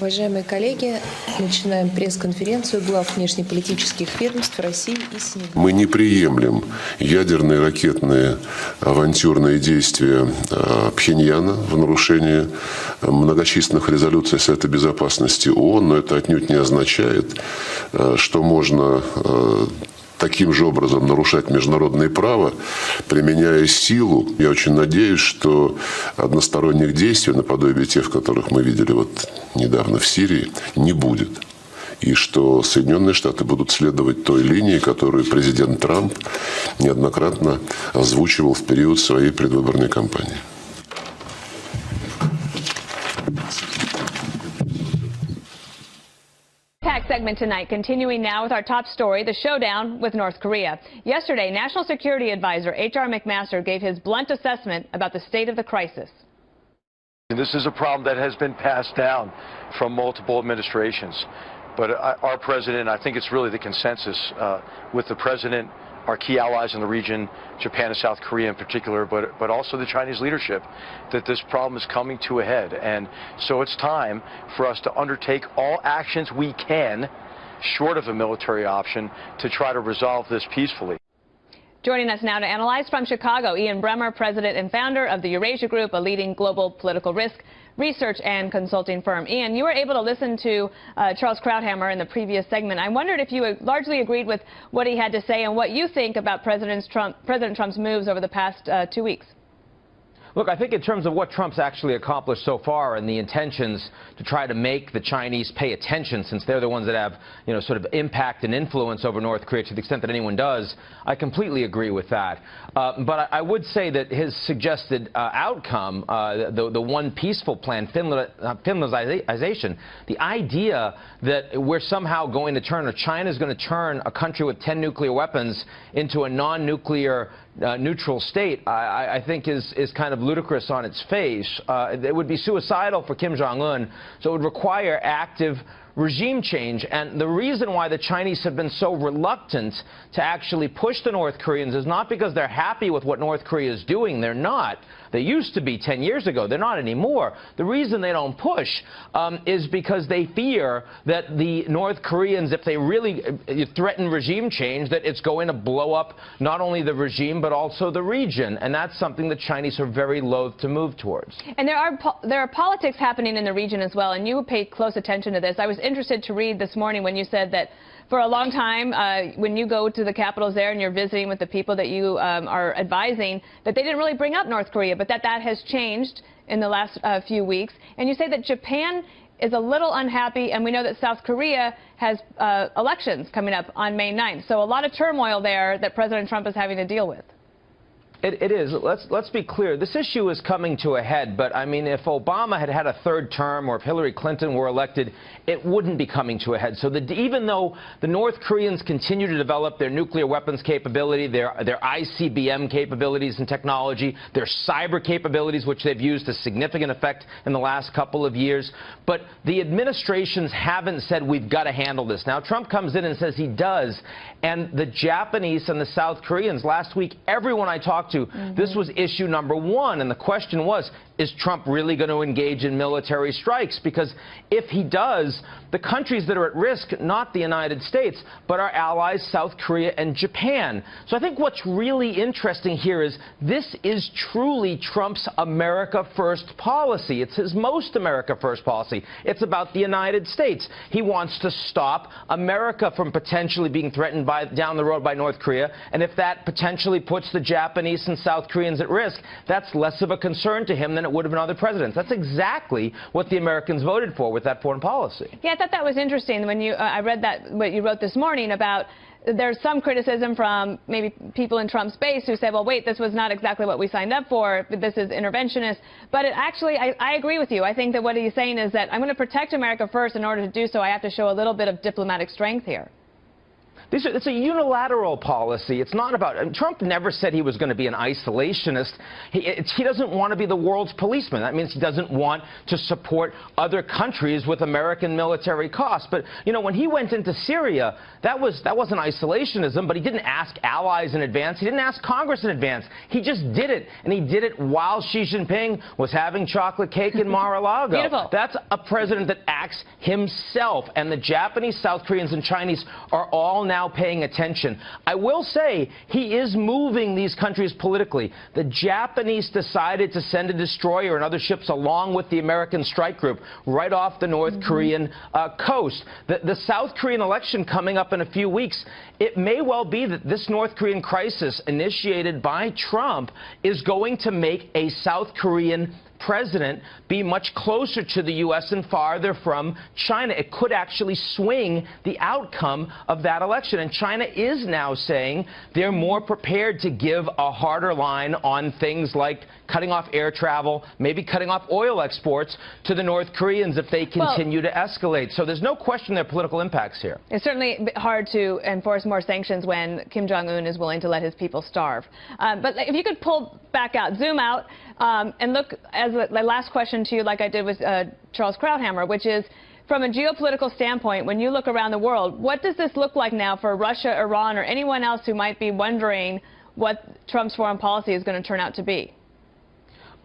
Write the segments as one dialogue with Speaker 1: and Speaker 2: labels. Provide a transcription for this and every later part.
Speaker 1: Уважаемые коллеги, начинаем пресс-конференцию глав внешнеполитических ведомств России и Сенегала.
Speaker 2: Мы не приемлем ядерные, ракетные, авантюрные действия Пхеньяна в нарушении многочисленных резолюций Совета Безопасности ООН, но это отнюдь не означает, что можно таким же образом нарушать международное право, применяя силу. Я очень надеюсь, что односторонних действий, наподобие тех, которых мы видели недавно в Сирии, не будет. И что Соединенные Штаты будут следовать той линии, которую президент Трамп неоднократно озвучивал в период своей предвыборной кампании.
Speaker 3: Segment tonight, continuing now with our top story, the showdown with North Korea. Yesterday, National Security Advisor H.R. McMaster gave his blunt assessment about the state of the crisis.
Speaker 4: This is a problem that has been passed down from multiple administrations. But our president, I think it's really the consensus with the president, our key allies in the region, Japan and South Korea in particular, but also the Chinese leadership, that this problem is coming to a head. And so it's time for us to undertake all actions we can, short of a military option, to try to resolve this peacefully.
Speaker 3: Joining us now to analyze from Chicago, Ian Bremmer, president and founder of the Eurasia Group, a leading global political risk research and consulting firm. Ian, you were able to listen to Charles Krauthammer in the previous segment. I wondered if you largely agreed with what he had to say and what you think about President Trump's moves over the past 2 weeks.
Speaker 5: Look, I think in terms of what Trump's actually accomplished so far and the intentions to try to make the Chinese pay attention, since they're the ones that have, sort of impact and influence over North Korea to the extent that anyone does, I completely agree with that. But I would say that his suggested outcome, the one peaceful plan, Finlandization, the idea that we're somehow going to turn, or China is going to turn a country with 10 nuclear weapons into a non-nuclear neutral state, I think is kind of ludicrous on its face. It would be suicidal for Kim Jong-un, so it would require active regime change. And the reason why the Chinese have been so reluctant to actually push the North Koreans is not because they're happy with what North Korea is doing. They're not. They used to be 10 years ago. They're not anymore. The reason they don't push is because they fear that the North Koreans, if they really threaten regime change, that it's going to blow up not only the regime but also the region. And that's something the Chinese are very loath to move towards.
Speaker 3: And there are politics happening in the region as well, and you paid close attention to this. I was interested to read this morning when you said that for a long time, when you go to the capitals there and you're visiting with the people that you are advising, that they didn't really bring up North Korea, but that has changed in the last few weeks. And you say that Japan is a little unhappy, and we know that South Korea has elections coming up on May 9th. So a lot of turmoil there that President Trump is having to deal with.
Speaker 5: It is. Let's be clear. This issue is coming to a head, but I mean, if Obama had had a third term or if Hillary Clinton were elected, it wouldn't be coming to a head. So even though the North Koreans continue to develop their nuclear weapons capability, their ICBM capabilities and technology, their cyber capabilities, which they've used to significant effect in the last couple of years, but the administrations haven't said we've got to handle this. Now, Trump comes in and says he does, and the Japanese and the South Koreans, last week, everyone I talked to, this was issue number one, and the question was, is Trump really going to engage in military strikes? Because if he does, the countries that are at risk, not the United States, but our allies, South Korea and Japan. So I think what's really interesting here is this is truly Trump's America First policy. It's his most America First policy. It's about the United States. He wants to stop America from potentially being threatened down the road by North Korea, and if that potentially puts the Japanese and South Koreans at risk, that's less of a concern to him than it would have been other presidents. That's exactly what the Americans voted for with that foreign policy.
Speaker 3: Yeah, I thought that was interesting when I read that, what you wrote this morning about there's some criticism from maybe people in Trump's base who say, well, wait, this was not exactly what we signed up for. This is interventionist. But I agree with you. I think that what he's saying is that I'm going to protect America first. In order to do so, I have to show a little bit of diplomatic strength here.
Speaker 5: It's a unilateral policy. It's not about, Trump never said he was going to be an isolationist. He doesn't want to be the world's policeman. That means he doesn't want to support other countries with American military costs. But, you know, when he went into Syria, that wasn't isolationism, but he didn't ask allies in advance. He didn't ask Congress in advance. He just did it, and he did it while Xi Jinping was having chocolate cake in Mar-a-Lago.
Speaker 3: Beautiful.
Speaker 5: That's a president that acts himself, and the Japanese, South Koreans, and Chinese are all now paying attention. I will say he is moving these countries politically. The Japanese decided to send a destroyer and other ships along with the American strike group right off the North Korean coast. The South Korean election coming up in a few weeks, it may well be that this North Korean crisis initiated by Trump is going to make a South Korean president be much closer to the U.S. and farther from China. It could actually swing the outcome of that election. And China is now saying they're more prepared to give a harder line on things like cutting off air travel, maybe cutting off oil exports to the North Koreans if they continue to escalate. So there's no question there are political impacts here.
Speaker 3: It's certainly hard to enforce more sanctions when Kim Jong-un is willing to let his people starve. But if you could pull back out, zoom out, and look, as the last question to you, like I did with Charles Krauthammer, which is, from a geopolitical standpoint, when you look around the world, what does this look like now for Russia, Iran, or anyone else who might be wondering what Trump's foreign policy is going to turn out to be?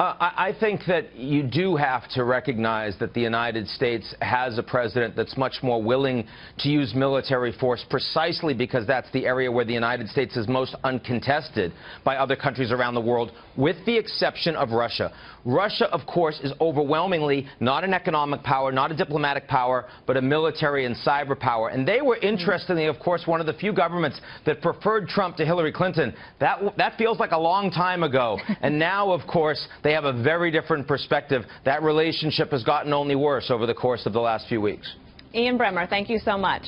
Speaker 5: I think that you do have to recognize that the United States has a president that's much more willing to use military force precisely because that's the area where the United States is most uncontested by other countries around the world, with the exception of Russia. Russia, of course, is overwhelmingly not an economic power, not a diplomatic power, but a military and cyber power. And they were, interestingly, of course, one of the few governments that preferred Trump to Hillary Clinton. That feels like a long time ago. And now, of course, they have a very different perspective. That relationship has gotten only worse over the course of the last few weeks.
Speaker 3: Ian Bremmer, thank you so much.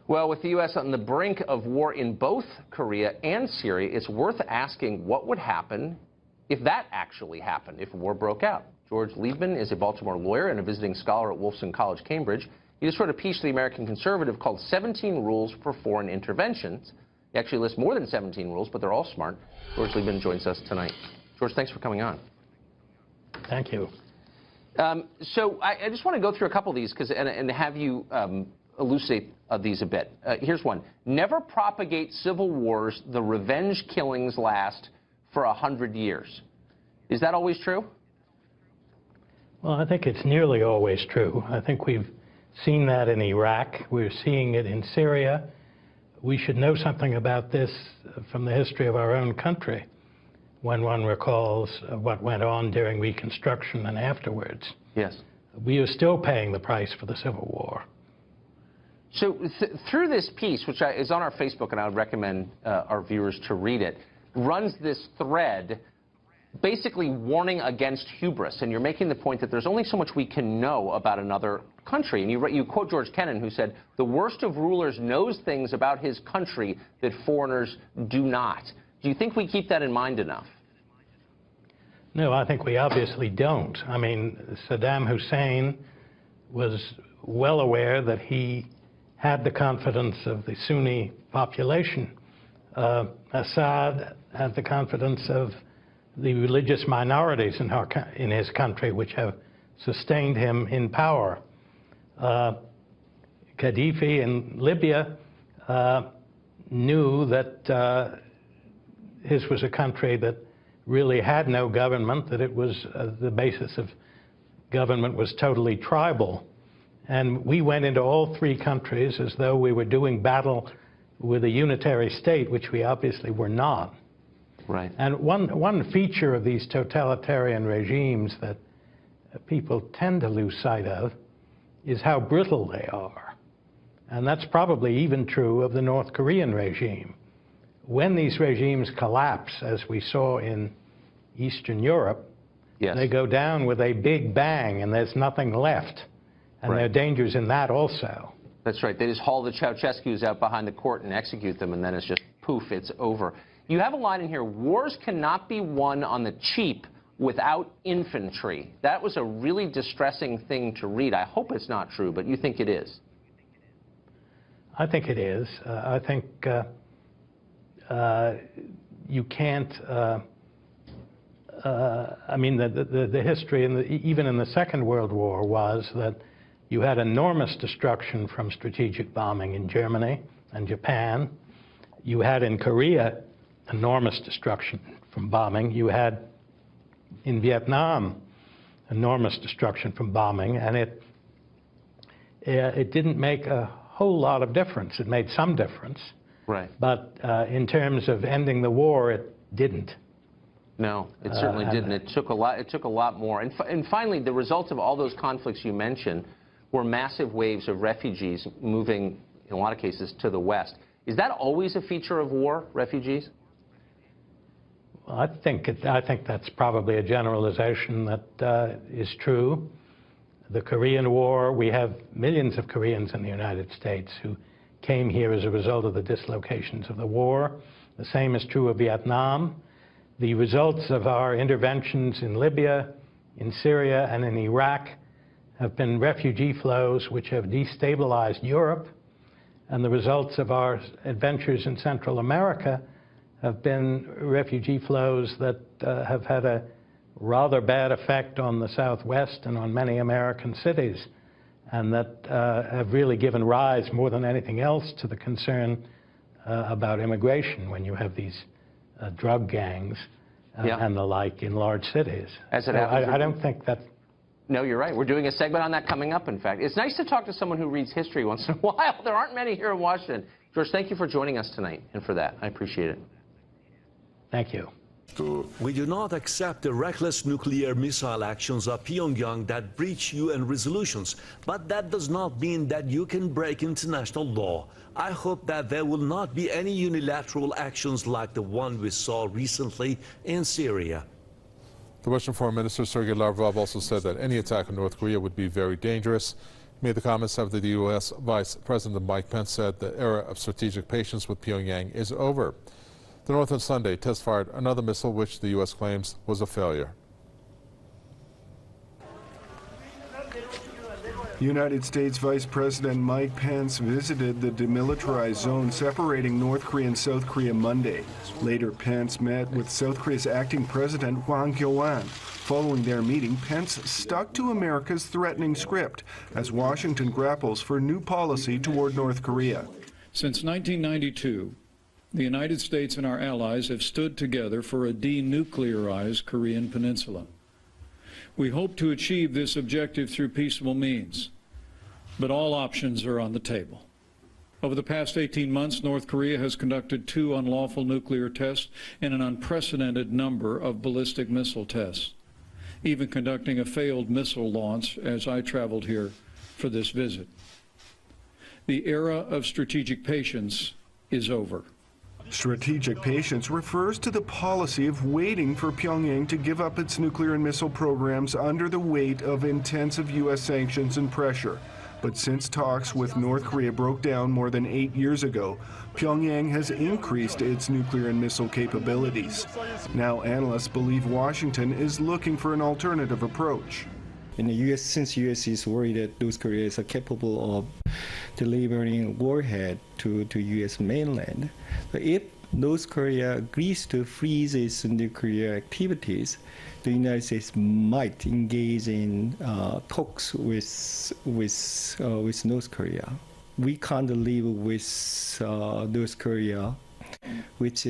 Speaker 6: Well, with the U.S. on the brink of war in both Korea and Syria, it's worth asking what would happen if that actually happened, if war broke out. George Liebman is a Baltimore lawyer and a visiting scholar at Wolfson College, Cambridge. He just wrote a piece for the American Conservative called 17 Rules for Foreign Interventions. He actually lists more than 17 rules, but they're all smart. George Liebman joins us tonight. George, thanks for coming on.
Speaker 7: Thank you.
Speaker 6: So I just want to go through a couple of these and have you elucidate these a bit. Here's one. Never propagate civil wars. The revenge killings last for 100 years. Is that always true?
Speaker 7: Well, I think it's nearly always true. I think we've seen that in Iraq. We're seeing it in Syria. We should know something about this from the history of our own country, when one recalls what went on during Reconstruction and afterwards.
Speaker 6: Yes.
Speaker 7: We are still paying the price for the Civil War.
Speaker 6: So through this piece, which is on our Facebook, and I would recommend our viewers to read it, runs this thread basically warning against hubris. And you're making the point that there's only so much we can know about another country. And you quote George Kennan, who said, "The worst of rulers knows things about his country that foreigners do not." Do you think we keep that in mind enough?
Speaker 7: No, I think we obviously don't. I mean, Saddam Hussein was well aware that he had the confidence of the Sunni population. Assad had the confidence of the religious minorities in his country, which have sustained him in power. Gaddafi in Libya knew that his was a country that really had no government, that it was the basis of government was totally tribal. And we went into all three countries as though we were doing battle with a unitary state, which we obviously were not.
Speaker 6: Right.
Speaker 7: And one feature of these totalitarian regimes that people tend to lose sight of is how brittle they are. And that's probably even true of the North Korean regime. When these regimes collapse, as we saw in Eastern Europe,
Speaker 6: yes,
Speaker 7: they go down with a big bang and there's nothing left. And
Speaker 6: right,
Speaker 7: there are dangers in that also.
Speaker 6: That's right. They just haul the Ceausescus out behind the court and execute them, and then it's just poof, it's over. You have a line in here, wars cannot be won on the cheap without infantry. That was a really distressing thing to read. I hope it's not true, but you think it is.
Speaker 7: I think it is. I think you can't. I mean, the history, even in the Second World War, was that you had enormous destruction from strategic bombing in Germany and Japan. You had in Korea enormous destruction from bombing. You had in Vietnam enormous destruction from bombing, and it didn't make a whole lot of difference. It made some difference,
Speaker 6: right?
Speaker 7: But in terms of ending the war, it didn't.
Speaker 6: No, it certainly didn't. It took a lot. It took a lot more. And finally, the results of all those conflicts you mentioned were massive waves of refugees moving, in a lot of cases, to the west. Is that always a feature of war, refugees?
Speaker 7: Well, I think that's probably a generalization that is true. The Korean War, we have millions of Koreans in the United States who came here as a result of the dislocations of the war. The same is true of Vietnam. The results of our interventions in Libya, in Syria, and in Iraq have been refugee flows which have destabilized Europe. And the results of our adventures in Central America have been refugee flows that have had a rather bad effect on the Southwest and on many American cities, and that have really given rise, more than anything else, to the concern about immigration when you have these drug gangs and the like in large cities.
Speaker 6: As it happens,
Speaker 7: I don't think that...
Speaker 6: No, you're right. We're doing a segment on that coming up, in fact. It's nice to talk to someone who reads history once in a while. There aren't many here in Washington. George, thank you for joining us tonight, and for that. I appreciate it.
Speaker 7: Thank you.
Speaker 8: We do not accept the reckless nuclear missile actions of Pyongyang that breach UN resolutions, but that does not mean that you can break international law. I hope that there will not be any unilateral actions like the one we saw recently in Syria.
Speaker 9: The Russian Foreign Minister Sergei Lavrov also said that any attack on North Korea would be very dangerous. He made the comments after the U.S. Vice President Mike Pence said the era of strategic patience with Pyongyang is over. The North on Sunday test-fired another missile which the U.S. claims was a failure.
Speaker 10: United States Vice President Mike Pence visited the demilitarized zone separating North Korea and South Korea Monday. Later, Pence met with South Korea's acting president, Hwang Kyo-ahn. Following their meeting, Pence stuck to America's threatening script as Washington grapples for new policy toward North Korea.
Speaker 11: Since 1992, the United States and our allies have stood together for a denuclearized Korean peninsula. We hope to achieve this objective through peaceful means, but all options are on the table. Over the past 18 months, North Korea has conducted 2 unlawful nuclear tests and an unprecedented number of ballistic missile tests, even conducting a failed missile launch as I traveled here for this visit. The era of strategic patience is over.
Speaker 10: Strategic patience refers to the policy of waiting for Pyongyang to give up its nuclear and missile programs under the weight of intensive U.S. sanctions and pressure. But since talks with North Korea broke down more than 8 years ago, Pyongyang has increased its nuclear and missile capabilities. Now analysts believe Washington is looking for an alternative approach.
Speaker 12: In the U.S., since U.S. is worried that North Korea is capable of delivering warhead to U.S. mainland, but if North Korea agrees to freeze its nuclear activities, the United States might engage in talks with North Korea. We can't live with North Korea, which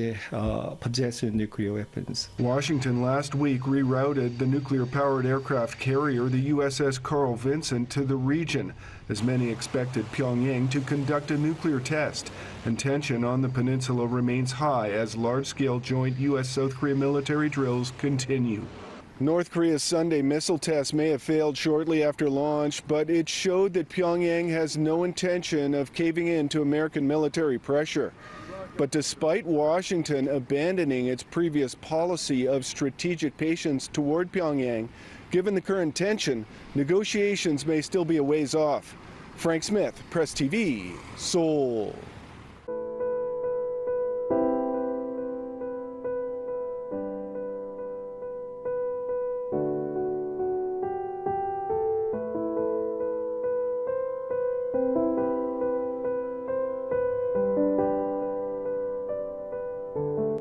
Speaker 12: possesses nuclear weapons.
Speaker 10: Washington last week rerouted the nuclear-powered aircraft carrier, the USS Carl Vinson, to the region, as many expected Pyongyang to conduct a nuclear test. And tension on the peninsula remains high as large-scale joint U.S.-South Korea military drills continue. North Korea's Sunday missile test may have failed shortly after launch, but it showed that Pyongyang has no intention of caving in to American military pressure. But despite Washington abandoning its previous policy of strategic patience toward Pyongyang, given the current tension, negotiations may still be a ways off. Frank Smith, Press TV, Seoul.